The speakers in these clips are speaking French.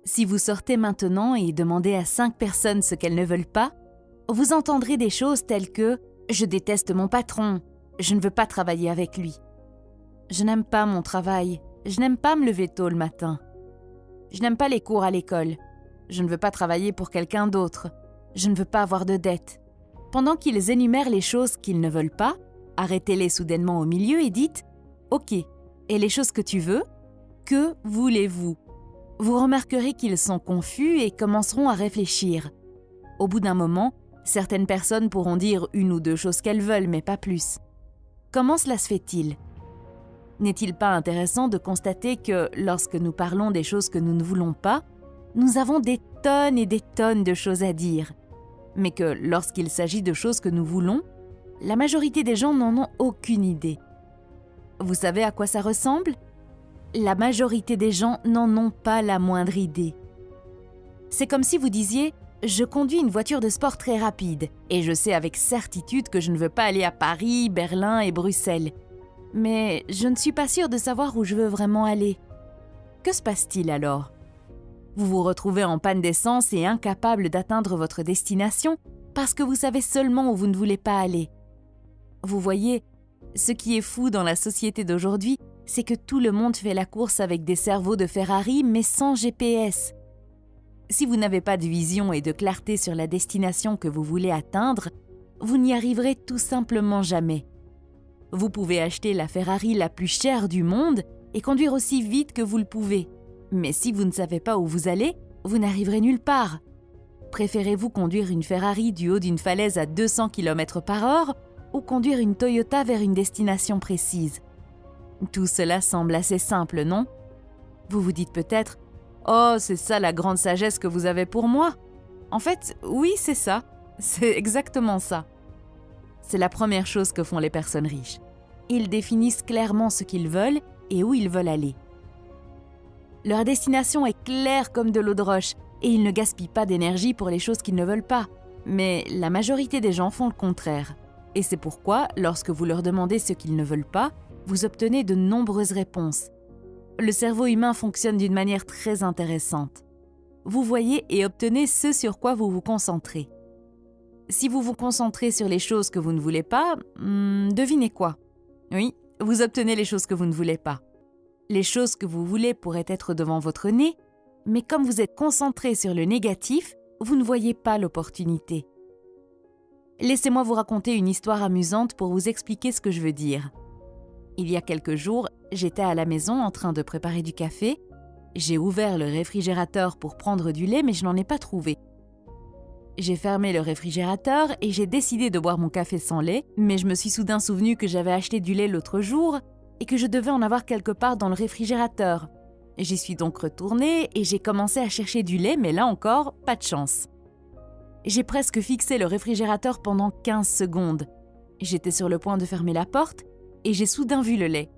Si vous sortez maintenant et demandez à 5 personnes ce qu'elles ne veulent pas, vous entendrez des choses telles que « Je déteste mon patron, je ne veux pas travailler avec lui. Je n'aime pas mon travail, je n'aime pas me lever tôt le matin. Je n'aime pas les cours à l'école, je ne veux pas travailler pour quelqu'un d'autre, je ne veux pas avoir de dettes. » Pendant qu'ils énumèrent les choses qu'ils ne veulent pas, arrêtez-les soudainement au milieu et dites « Ok, et les choses que tu veux, que voulez-vous » Vous remarquerez qu'ils sont confus et commenceront à réfléchir. Au bout d'un moment, certaines personnes pourront dire 1 ou 2 choses qu'elles veulent, mais pas plus. Comment cela se fait-il ? N'est-il pas intéressant de constater que, lorsque nous parlons des choses que nous ne voulons pas, nous avons des tonnes et des tonnes de choses à dire, mais que, lorsqu'il s'agit de choses que nous voulons, la majorité des gens n'en ont aucune idée. Vous savez à quoi ça ressemble ? La majorité des gens n'en ont pas la moindre idée. C'est comme si vous disiez « Je conduis une voiture de sport très rapide et je sais avec certitude que je ne veux pas aller à Paris, Berlin et Bruxelles. Mais je ne suis pas sûre de savoir où je veux vraiment aller. » Que se passe-t-il alors ? Vous vous retrouvez en panne d'essence et incapable d'atteindre votre destination parce que vous savez seulement où vous ne voulez pas aller. Vous voyez, ce qui est fou dans la société d'aujourd'hui, c'est que tout le monde fait la course avec des cerveaux de Ferrari, mais sans GPS. Si vous n'avez pas de vision et de clarté sur la destination que vous voulez atteindre, vous n'y arriverez tout simplement jamais. Vous pouvez acheter la Ferrari la plus chère du monde et conduire aussi vite que vous le pouvez. Mais si vous ne savez pas où vous allez, vous n'arriverez nulle part. Préférez-vous conduire une Ferrari du haut d'une falaise à 200 km/h ou conduire une Toyota vers une destination précise ? Tout cela semble assez simple, non ? Vous vous dites peut-être « Oh, c'est ça la grande sagesse que vous avez pour moi ?» En fait, oui, c'est ça. C'est exactement ça. C'est la première chose que font les personnes riches. Ils définissent clairement ce qu'ils veulent et où ils veulent aller. Leur destination est claire comme de l'eau de roche et ils ne gaspillent pas d'énergie pour les choses qu'ils ne veulent pas. Mais la majorité des gens font le contraire. Et c'est pourquoi, lorsque vous leur demandez ce qu'ils ne veulent pas, vous obtenez de nombreuses réponses. Le cerveau humain fonctionne d'une manière très intéressante. Vous voyez et obtenez ce sur quoi vous vous concentrez. Si vous vous concentrez sur les choses que vous ne voulez pas, devinez quoi ? Oui, vous obtenez les choses que vous ne voulez pas. Les choses que vous voulez pourraient être devant votre nez, mais comme vous êtes concentré sur le négatif, vous ne voyez pas l'opportunité. Laissez-moi vous raconter une histoire amusante pour vous expliquer ce que je veux dire. Il y a quelques jours, j'étais à la maison en train de préparer du café. J'ai ouvert le réfrigérateur pour prendre du lait, mais je n'en ai pas trouvé. J'ai fermé le réfrigérateur et j'ai décidé de boire mon café sans lait, mais je me suis soudain souvenu que j'avais acheté du lait l'autre jour et que je devais en avoir quelque part dans le réfrigérateur. J'y suis donc retournée et j'ai commencé à chercher du lait, mais là encore, pas de chance. J'ai presque fixé le réfrigérateur pendant 15 secondes. J'étais sur le point de fermer la porte et j'ai soudain vu le lait.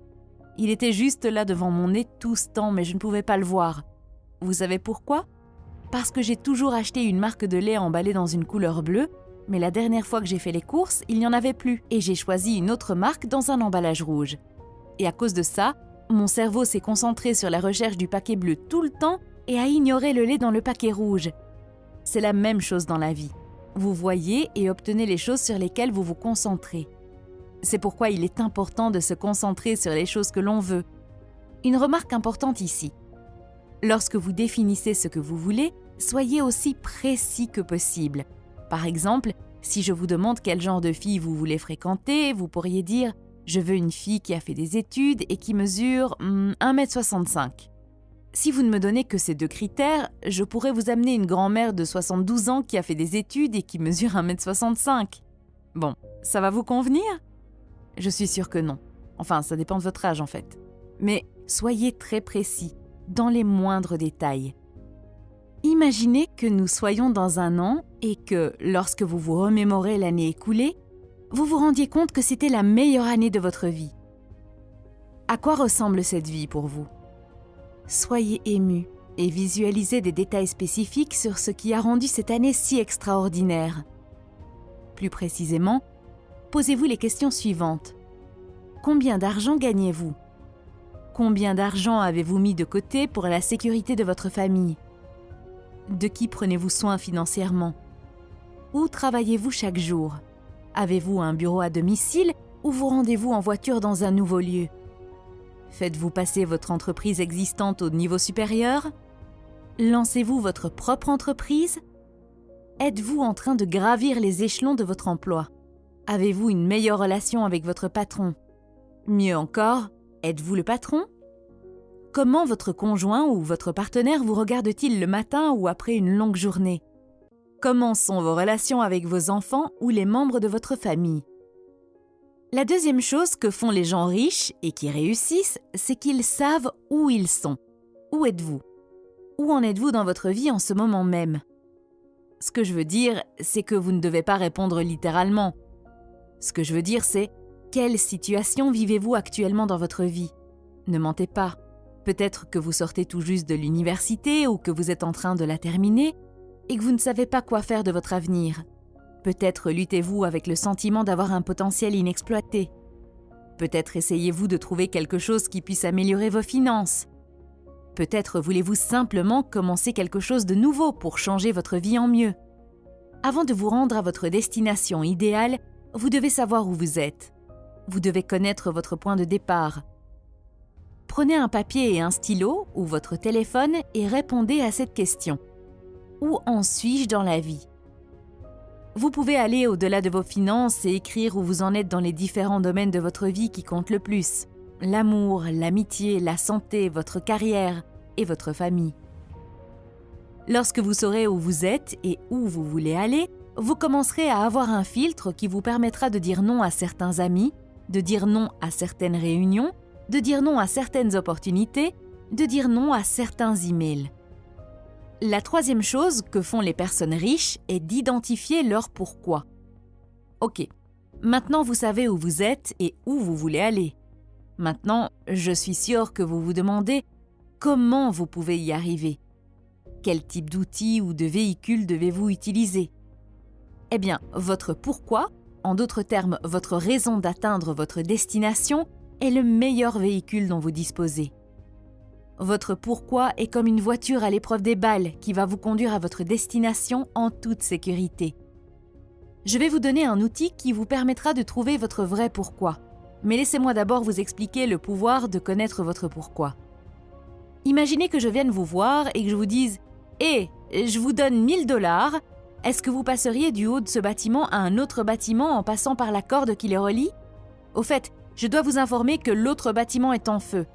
Il était juste là devant mon nez tout ce temps, mais je ne pouvais pas le voir. Vous savez pourquoi ? Parce que j'ai toujours acheté une marque de lait emballée dans une couleur bleue, mais la dernière fois que j'ai fait les courses, il n'y en avait plus et j'ai choisi une autre marque dans un emballage rouge. Et à cause de ça, mon cerveau s'est concentré sur la recherche du paquet bleu tout le temps et a ignoré le lait dans le paquet rouge. C'est la même chose dans la vie. Vous voyez et obtenez les choses sur lesquelles vous vous concentrez. C'est pourquoi il est important de se concentrer sur les choses que l'on veut. Une remarque importante ici. Lorsque vous définissez ce que vous voulez, soyez aussi précis que possible. Par exemple, si je vous demande quel genre de fille vous voulez fréquenter, vous pourriez dire « Je veux une fille qui a fait des études et qui mesure 1,65 m ». Si vous ne me donnez que ces 2 critères, je pourrais vous amener une grand-mère de 72 ans qui a fait des études et qui mesure 1,65 m. Bon, ça va vous convenir ? Je suis sûre que non. Enfin, ça dépend de votre âge en fait. Mais soyez très précis, dans les moindres détails. Imaginez que nous soyons dans un an et que, lorsque vous vous remémorez l'année écoulée, vous vous rendiez compte que c'était la meilleure année de votre vie. À quoi ressemble cette vie pour vous ? Soyez ému et visualisez des détails spécifiques sur ce qui a rendu cette année si extraordinaire. Plus précisément, posez-vous les questions suivantes. Combien d'argent gagnez-vous ? Combien d'argent avez-vous mis de côté pour la sécurité de votre famille ? De qui prenez-vous soin financièrement? Où travaillez-vous chaque jour? Avez-vous un bureau à domicile ou vous rendez-vous en voiture dans un nouveau lieu? Faites-vous passer votre entreprise existante au niveau supérieur? Lancez-vous votre propre entreprise? Êtes-vous en train de gravir les échelons de votre emploi? Avez-vous une meilleure relation avec votre patron? Mieux encore, êtes-vous le patron? Comment votre conjoint ou votre partenaire vous regarde-t-il le matin ou après une longue journée? Comment sont vos relations avec vos enfants ou les membres de votre famille? La deuxième chose que font les gens riches et qui réussissent, c'est qu'ils savent où ils sont. Où êtes-vous? Où en êtes-vous dans votre vie en ce moment même? Ce que je veux dire, c'est que vous ne devez pas répondre littéralement. Ce que je veux dire, c'est quelle situation vivez-vous actuellement dans votre vie? Ne mentez pas. Peut-être que vous sortez tout juste de l'université ou que vous êtes en train de la terminer et que vous ne savez pas quoi faire de votre avenir. Peut-être luttez-vous avec le sentiment d'avoir un potentiel inexploité. Peut-être essayez-vous de trouver quelque chose qui puisse améliorer vos finances. Peut-être voulez-vous simplement commencer quelque chose de nouveau pour changer votre vie en mieux. Avant de vous rendre à votre destination idéale, vous devez savoir où vous êtes. Vous devez connaître votre point de départ. Prenez un papier et un stylo ou votre téléphone et répondez à cette question. Où en suis-je dans la vie? Vous pouvez aller au-delà de vos finances et écrire où vous en êtes dans les différents domaines de votre vie qui comptent le plus. L'amour, l'amitié, la santé, votre carrière et votre famille. Lorsque vous saurez où vous êtes et où vous voulez aller, vous commencerez à avoir un filtre qui vous permettra de dire non à certains amis, de dire non à certaines réunions, de dire non à certaines opportunités, de dire non à certains emails. La troisième chose que font les personnes riches est d'identifier leur pourquoi. Ok, maintenant vous savez où vous êtes et où vous voulez aller. Maintenant, je suis sûre que vous vous demandez comment vous pouvez y arriver. Quel type d'outils ou de véhicules devez-vous utiliser? Eh bien, votre pourquoi, en d'autres termes, votre raison d'atteindre votre destination, est le meilleur véhicule dont vous disposez. Votre pourquoi est comme une voiture à l'épreuve des balles qui va vous conduire à votre destination en toute sécurité. Je vais vous donner un outil qui vous permettra de trouver votre vrai pourquoi. Mais laissez-moi d'abord vous expliquer le pouvoir de connaître votre pourquoi. Imaginez que je vienne vous voir et que je vous dise « Hé, je vous donne 1 000 $, est-ce que vous passeriez du haut de ce bâtiment à un autre bâtiment en passant par la corde qui les relie? Au fait, je dois vous informer que l'autre bâtiment est en feu. »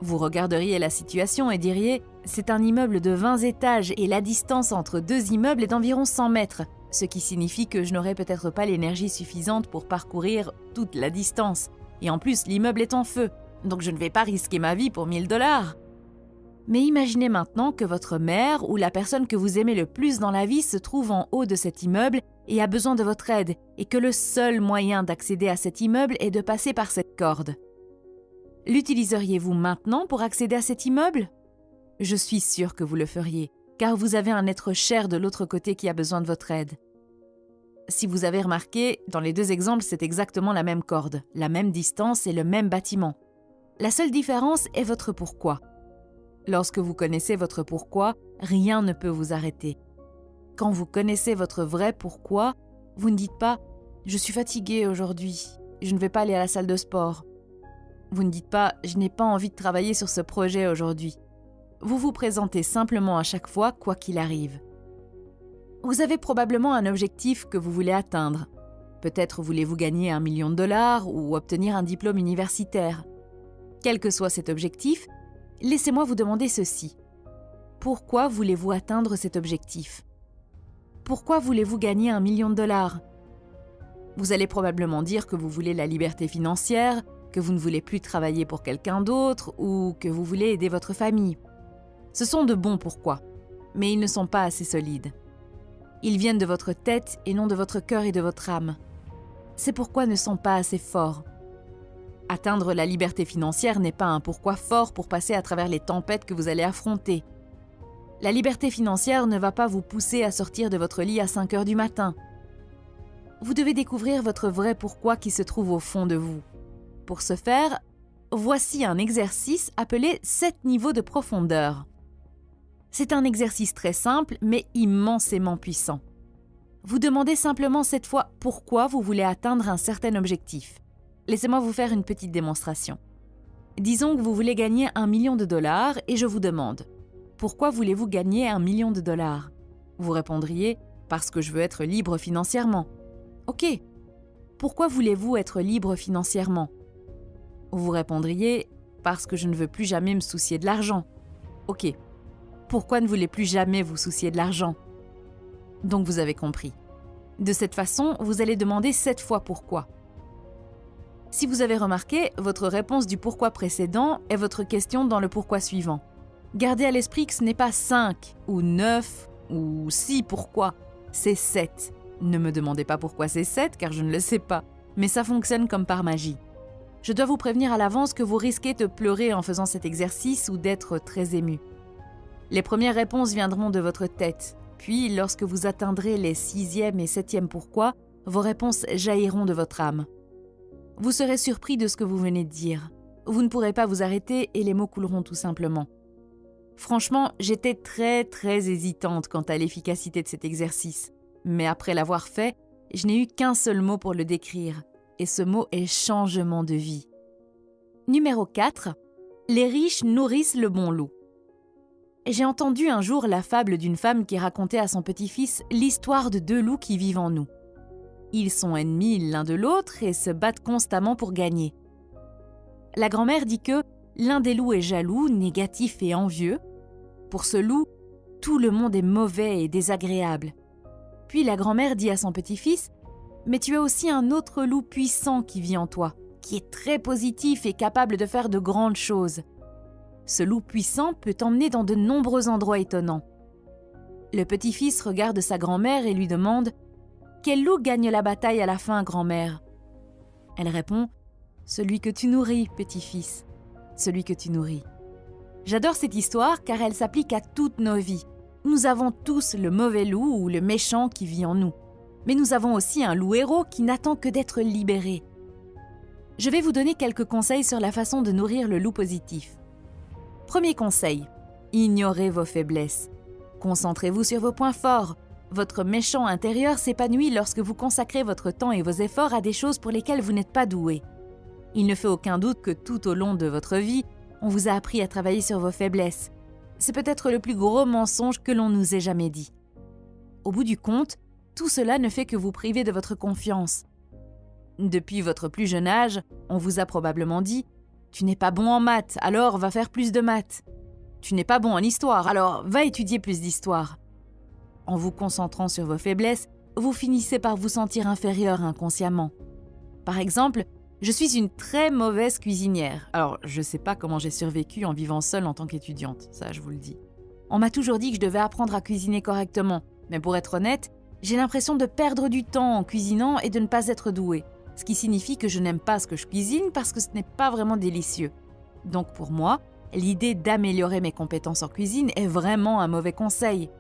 Vous regarderiez la situation et diriez « C'est un immeuble de 20 étages et la distance entre 2 immeubles est d'environ 100 mètres, ce qui signifie que je n'aurai peut-être pas l'énergie suffisante pour parcourir toute la distance. Et en plus, l'immeuble est en feu, donc je ne vais pas risquer ma vie pour 1 000 $. » Mais imaginez maintenant que votre mère ou la personne que vous aimez le plus dans la vie se trouve en haut de cet immeuble et a besoin de votre aide, et que le seul moyen d'accéder à cet immeuble est de passer par cette corde. L'utiliseriez-vous maintenant pour accéder à cet immeuble? Je suis sûre que vous le feriez, car vous avez un être cher de l'autre côté qui a besoin de votre aide. Si vous avez remarqué, dans les deux exemples, c'est exactement la même corde, la même distance et le même bâtiment. La seule différence est votre pourquoi. Lorsque vous connaissez votre pourquoi, rien ne peut vous arrêter. Quand vous connaissez votre vrai pourquoi, vous ne dites pas « Je suis fatigué aujourd'hui, je ne vais pas aller à la salle de sport ». Vous ne dites pas « Je n'ai pas envie de travailler sur ce projet aujourd'hui ». Vous vous présentez simplement à chaque fois, quoi qu'il arrive. Vous avez probablement un objectif que vous voulez atteindre. Peut-être voulez-vous gagner 1 million de dollars ou obtenir un diplôme universitaire. Quel que soit cet objectif, laissez-moi vous demander ceci. Pourquoi voulez-vous atteindre cet objectif? Pourquoi voulez-vous gagner 1 million de dollars? Vous allez probablement dire que vous voulez la liberté financière, que vous ne voulez plus travailler pour quelqu'un d'autre ou que vous voulez aider votre famille. Ce sont de bons pourquoi, mais ils ne sont pas assez solides. Ils viennent de votre tête et non de votre cœur et de votre âme. Ces pourquoi ne sont pas assez forts. Atteindre la liberté financière n'est pas un pourquoi fort pour passer à travers les tempêtes que vous allez affronter. La liberté financière ne va pas vous pousser à sortir de votre lit à 5 heures du matin. Vous devez découvrir votre vrai pourquoi qui se trouve au fond de vous. Pour ce faire, voici un exercice appelé 7 niveaux de profondeur. C'est un exercice très simple, mais immensément puissant. Vous demandez simplement cette fois pourquoi vous voulez atteindre un certain objectif. Laissez-moi vous faire une petite démonstration. Disons que vous voulez gagner $1 million et je vous demande « Pourquoi voulez-vous gagner $1 million ?» Vous répondriez « Parce que je veux être libre financièrement. » Ok. Pourquoi voulez-vous être libre financièrement? Vous répondriez « Parce que je ne veux plus jamais me soucier de l'argent. » Ok. Pourquoi ne voulez plus jamais vous soucier de l'argent? Donc vous avez compris. De cette façon, vous allez demander 7 fois pourquoi. Si vous avez remarqué, votre réponse du pourquoi précédent est votre question dans le pourquoi suivant. Gardez à l'esprit que ce n'est pas 5 ou 9 ou 6 pourquoi, c'est 7. Ne me demandez pas pourquoi c'est 7 car je ne le sais pas, mais ça fonctionne comme par magie. Je dois vous prévenir à l'avance que vous risquez de pleurer en faisant cet exercice ou d'être très ému. Les premières réponses viendront de votre tête, puis lorsque vous atteindrez les 6e et 7e pourquoi, vos réponses jailliront de votre âme. Vous serez surpris de ce que vous venez de dire. Vous ne pourrez pas vous arrêter et les mots couleront tout simplement. Franchement, j'étais très hésitante quant à l'efficacité de cet exercice. Mais après l'avoir fait, je n'ai eu qu'un seul mot pour le décrire. Et ce mot est changement de vie. Numéro 4. Les riches nourrissent le bon loup. J'ai entendu un jour la fable d'une femme qui racontait à son petit-fils l'histoire de 2 loups qui vivent en nous. Ils sont ennemis l'un de l'autre et se battent constamment pour gagner. La grand-mère dit que l'un des loups est jaloux, négatif et envieux. Pour ce loup, tout le monde est mauvais et désagréable. Puis la grand-mère dit à son petit-fils « Mais tu as aussi un autre loup puissant qui vit en toi, qui est très positif et capable de faire de grandes choses. Ce loup puissant peut t'emmener dans de nombreux endroits étonnants. » Le petit-fils regarde sa grand-mère et lui demande « Quel loup gagne la bataille à la fin, grand-mère ?» Elle répond « Celui que tu nourris, petit-fils, celui que tu nourris. » J'adore cette histoire car elle s'applique à toutes nos vies. Nous avons tous le mauvais loup ou le méchant qui vit en nous. Mais nous avons aussi un loup héros qui n'attend que d'être libéré. Je vais vous donner quelques conseils sur la façon de nourrir le loup positif. Premier conseil, ignorez vos faiblesses. Concentrez-vous sur vos points forts. Votre méchant intérieur s'épanouit lorsque vous consacrez votre temps et vos efforts à des choses pour lesquelles vous n'êtes pas doué. Il ne fait aucun doute que tout au long de votre vie, on vous a appris à travailler sur vos faiblesses. C'est peut-être le plus gros mensonge que l'on nous ait jamais dit. Au bout du compte, tout cela ne fait que vous priver de votre confiance. Depuis votre plus jeune âge, on vous a probablement dit « Tu n'es pas bon en maths, alors va faire plus de maths. Tu n'es pas bon en histoire, alors va étudier plus d'histoire. » En vous concentrant sur vos faiblesses, vous finissez par vous sentir inférieur inconsciemment. Par exemple, je suis une très mauvaise cuisinière. Alors, je ne sais pas comment j'ai survécu en vivant seule en tant qu'étudiante, ça je vous le dis. On m'a toujours dit que je devais apprendre à cuisiner correctement, mais pour être honnête, j'ai l'impression de perdre du temps en cuisinant et de ne pas être douée, ce qui signifie que je n'aime pas ce que je cuisine parce que ce n'est pas vraiment délicieux. Donc pour moi, l'idée d'améliorer mes compétences en cuisine est vraiment un mauvais conseil.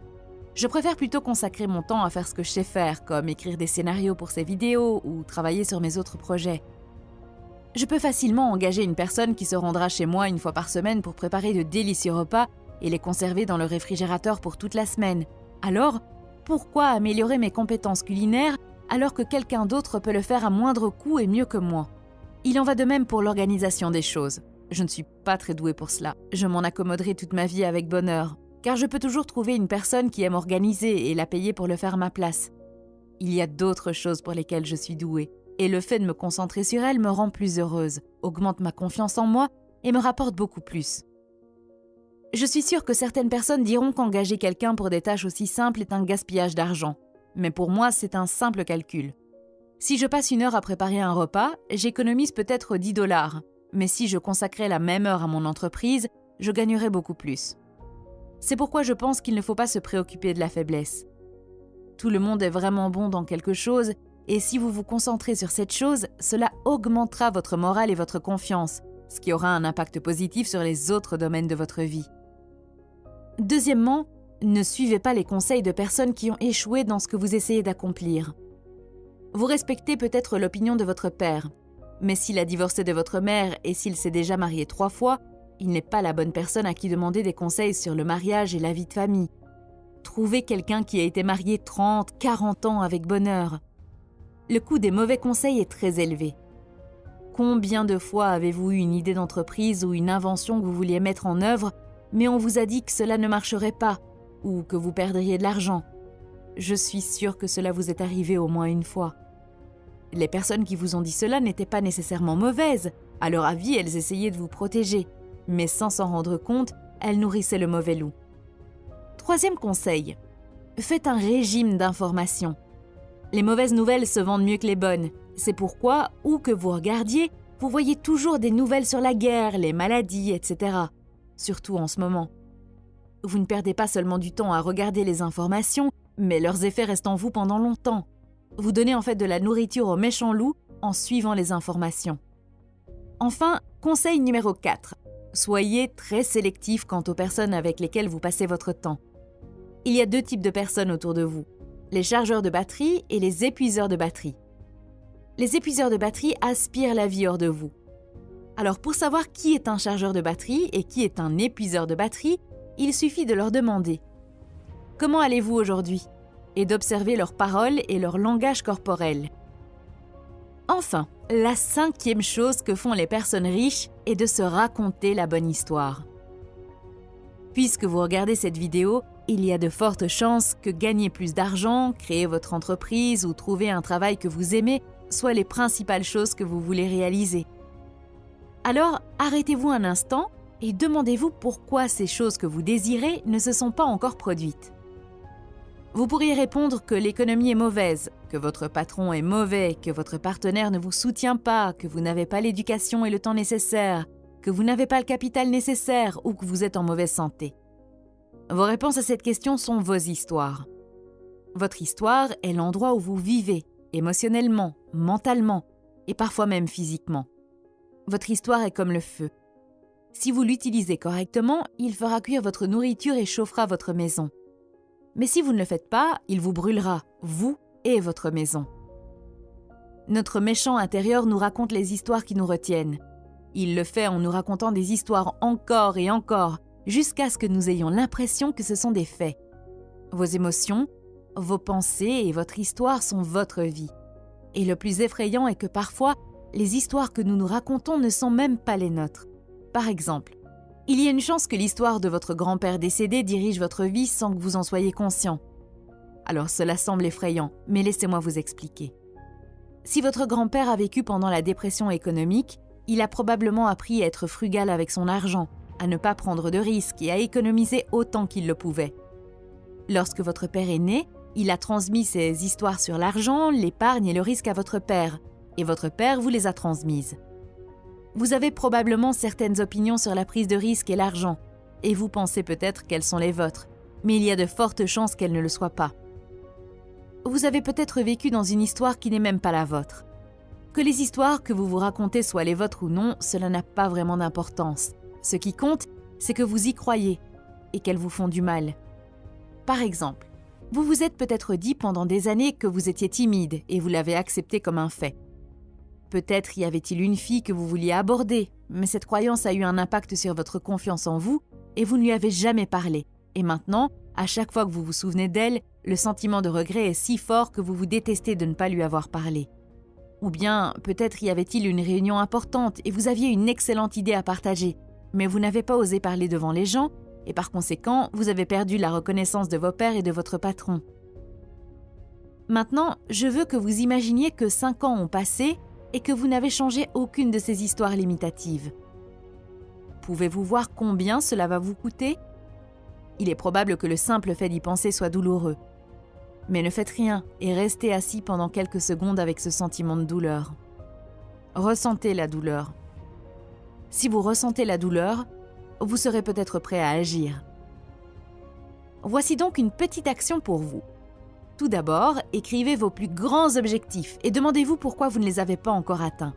Je préfère plutôt consacrer mon temps à faire ce que je sais faire, comme écrire des scénarios pour ces vidéos ou travailler sur mes autres projets. Je peux facilement engager une personne qui se rendra chez moi une fois par semaine pour préparer de délicieux repas et les conserver dans le réfrigérateur pour toute la semaine. Alors, pourquoi améliorer mes compétences culinaires alors que quelqu'un d'autre peut le faire à moindre coût et mieux que moi? Il en va de même pour l'organisation des choses. Je ne suis pas très douée pour cela. Je m'en accommoderai toute ma vie avec bonheur, car je peux toujours trouver une personne qui aime organiser et la payer pour le faire à ma place. Il y a d'autres choses pour lesquelles je suis douée, et le fait de me concentrer sur elles me rend plus heureuse, augmente ma confiance en moi et me rapporte beaucoup plus. Je suis sûre que certaines personnes diront qu'engager quelqu'un pour des tâches aussi simples est un gaspillage d'argent, mais pour moi c'est un simple calcul. Si je passe 1 heure à préparer un repas, j'économise peut-être $10, mais si je consacrais la même heure à mon entreprise, je gagnerais beaucoup plus. C'est pourquoi je pense qu'il ne faut pas se préoccuper de la faiblesse. Tout le monde est vraiment bon dans quelque chose, et si vous vous concentrez sur cette chose, cela augmentera votre morale et votre confiance, ce qui aura un impact positif sur les autres domaines de votre vie. Deuxièmement, ne suivez pas les conseils de personnes qui ont échoué dans ce que vous essayez d'accomplir. Vous respectez peut-être l'opinion de votre père, mais s'il a divorcé de votre mère et s'il s'est déjà marié 3 fois, il n'est pas la bonne personne à qui demander des conseils sur le mariage et la vie de famille. Trouvez quelqu'un qui a été marié 30, 40 ans avec bonheur. Le coût des mauvais conseils est très élevé. Combien de fois avez-vous eu une idée d'entreprise ou une invention que vous vouliez mettre en œuvre, mais on vous a dit que cela ne marcherait pas ou que vous perdriez de l'argent? Je suis sûre que cela vous est arrivé au moins une fois. Les personnes qui vous ont dit cela n'étaient pas nécessairement mauvaises. À leur avis, elles essayaient de vous protéger. Mais sans s'en rendre compte, elles nourrissaient le mauvais loup. Troisième conseil, faites un régime d'information. Les mauvaises nouvelles se vendent mieux que les bonnes. C'est pourquoi, où que vous regardiez, vous voyez toujours des nouvelles sur la guerre, les maladies, etc. Surtout en ce moment. Vous ne perdez pas seulement du temps à regarder les informations, mais leurs effets restent en vous pendant longtemps. Vous donnez en fait de la nourriture aux méchants loups en suivant les informations. Enfin, conseil numéro 4. Soyez très sélectif quant aux personnes avec lesquelles vous passez votre temps. Il y a 2 types de personnes autour de vous, les chargeurs de batterie et les épuiseurs de batterie. Les épuiseurs de batterie aspirent la vie hors de vous. Alors pour savoir qui est un chargeur de batterie et qui est un épuiseur de batterie, il suffit de leur demander « Comment allez-vous aujourd'hui ?» et d'observer leurs paroles et leur langage corporel. Enfin, la 5e chose que font les personnes riches est de se raconter la bonne histoire. Puisque vous regardez cette vidéo, il y a de fortes chances que gagner plus d'argent, créer votre entreprise ou trouver un travail que vous aimez soient les principales choses que vous voulez réaliser. Alors, arrêtez-vous un instant et demandez-vous pourquoi ces choses que vous désirez ne se sont pas encore produites. Vous pourriez répondre que l'économie est mauvaise, que votre patron est mauvais, que votre partenaire ne vous soutient pas, que vous n'avez pas l'éducation et le temps nécessaires, que vous n'avez pas le capital nécessaire ou que vous êtes en mauvaise santé. Vos réponses à cette question sont vos histoires. Votre histoire est l'endroit où vous vivez, émotionnellement, mentalement et parfois même physiquement. Votre histoire est comme le feu. Si vous l'utilisez correctement, il fera cuire votre nourriture et chauffera votre maison. Mais si vous ne le faites pas, il vous brûlera, vous et votre maison. Notre méchant intérieur nous raconte les histoires qui nous retiennent. Il le fait en nous racontant des histoires encore et encore, jusqu'à ce que nous ayons l'impression que ce sont des faits. Vos émotions, vos pensées et votre histoire sont votre vie. Et le plus effrayant est que parfois, les histoires que nous nous racontons ne sont même pas les nôtres. Par exemple, il y a une chance que l'histoire de votre grand-père décédé dirige votre vie sans que vous en soyez conscient. Alors cela semble effrayant, mais laissez-moi vous expliquer. Si votre grand-père a vécu pendant la dépression économique, il a probablement appris à être frugal avec son argent, à ne pas prendre de risques et à économiser autant qu'il le pouvait. Lorsque votre père est né, il a transmis ses histoires sur l'argent, l'épargne et le risque à votre père, et votre père vous les a transmises. Vous avez probablement certaines opinions sur la prise de risque et l'argent, et vous pensez peut-être qu'elles sont les vôtres, mais il y a de fortes chances qu'elles ne le soient pas. Vous avez peut-être vécu dans une histoire qui n'est même pas la vôtre. Que les histoires que vous vous racontez soient les vôtres ou non, cela n'a pas vraiment d'importance. Ce qui compte, c'est que vous y croyez et qu'elles vous font du mal. Par exemple, vous vous êtes peut-être dit pendant des années que vous étiez timide et vous l'avez accepté comme un fait. Peut-être y avait-il une fille que vous vouliez aborder, mais cette croyance a eu un impact sur votre confiance en vous et vous ne lui avez jamais parlé. Et maintenant, à chaque fois que vous vous souvenez d'elle, le sentiment de regret est si fort que vous vous détestez de ne pas lui avoir parlé. Ou bien, peut-être y avait-il une réunion importante et vous aviez une excellente idée à partager, mais vous n'avez pas osé parler devant les gens et par conséquent, vous avez perdu la reconnaissance de vos pairs et de votre patron. Maintenant, je veux que vous imaginiez que 5 ans ont passé et que vous n'avez changé aucune de ces histoires limitatives. Pouvez-vous voir combien cela va vous coûter ? Il est probable que le simple fait d'y penser soit douloureux. Mais ne faites rien et restez assis pendant quelques secondes avec ce sentiment de douleur. Ressentez la douleur. Si vous ressentez la douleur, vous serez peut-être prêt à agir. Voici donc une petite action pour vous. Tout d'abord, écrivez vos plus grands objectifs et demandez-vous pourquoi vous ne les avez pas encore atteints.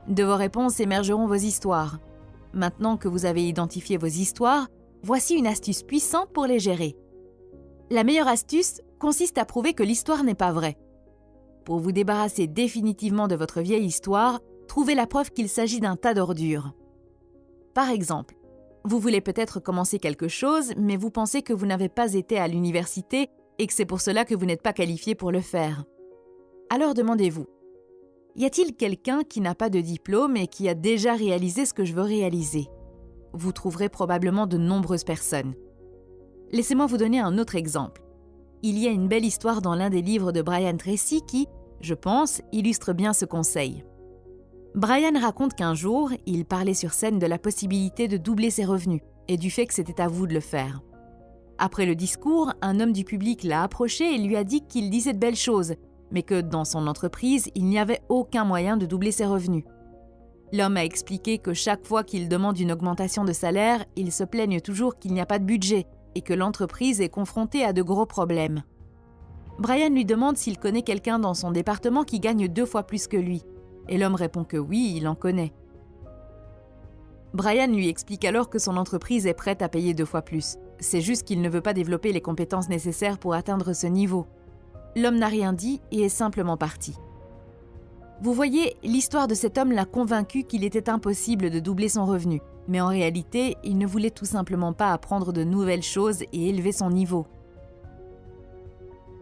De vos réponses émergeront vos histoires. Maintenant que vous avez identifié vos histoires, voici une astuce puissante pour les gérer. La meilleure astuce consiste à prouver que l'histoire n'est pas vraie. Pour vous débarrasser définitivement de votre vieille histoire, trouvez la preuve qu'il s'agit d'un tas d'ordures. Par exemple, Vous voulez peut-être commencer quelque chose, mais vous pensez que vous n'avez pas été à l'université et que c'est pour cela que vous n'êtes pas qualifié pour le faire. Alors demandez-vous, y a-t-il quelqu'un qui n'a pas de diplôme et qui a déjà réalisé ce que je veux réaliser? Vous trouverez probablement de nombreuses personnes. Laissez-moi vous donner un autre exemple. Il y a une belle histoire dans l'un des livres de Brian Tracy qui, je pense, illustre bien ce conseil. Brian raconte qu'un jour, il parlait sur scène de la possibilité de doubler ses revenus et du fait que c'était à vous de le faire. Après le discours, un homme du public l'a approché et lui a dit qu'il disait de belles choses, mais que dans son entreprise, il n'y avait aucun moyen de doubler ses revenus. L'homme a expliqué que chaque fois qu'il demande une augmentation de salaire, il se plaigne toujours qu'il n'y a pas de budget et que l'entreprise est confrontée à de gros problèmes. Brian lui demande s'il connaît quelqu'un dans son département qui gagne 2 fois plus que lui. Et l'homme répond que oui, il en connaît. Brian lui explique alors que son entreprise est prête à payer 2 fois plus. C'est juste qu'il ne veut pas développer les compétences nécessaires pour atteindre ce niveau. L'homme n'a rien dit et est simplement parti. Vous voyez, l'histoire de cet homme l'a convaincu qu'il était impossible de doubler son revenu. Mais en réalité, il ne voulait tout simplement pas apprendre de nouvelles choses et élever son niveau.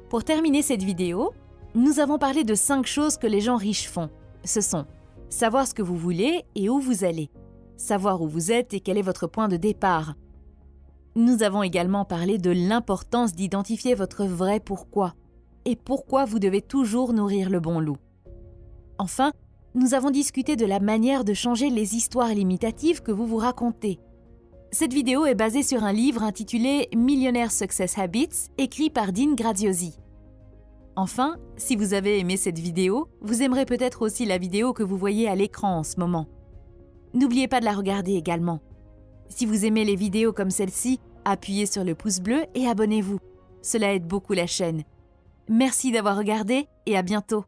Pour terminer cette vidéo, nous avons parlé de 5 choses que les gens riches font. Ce sont savoir ce que vous voulez et où vous allez, savoir où vous êtes et quel est votre point de départ. Nous avons également parlé de l'importance d'identifier votre vrai pourquoi et pourquoi vous devez toujours nourrir le bon loup. Enfin, nous avons discuté de la manière de changer les histoires limitatives que vous vous racontez. Cette vidéo est basée sur un livre intitulé « Millionaire Success Habits » écrit par Dean Graziosi. Enfin, si vous avez aimé cette vidéo, vous aimerez peut-être aussi la vidéo que vous voyez à l'écran en ce moment. N'oubliez pas de la regarder également. Si vous aimez les vidéos comme celle-ci, appuyez sur le pouce bleu et abonnez-vous. Cela aide beaucoup la chaîne. Merci d'avoir regardé et à bientôt.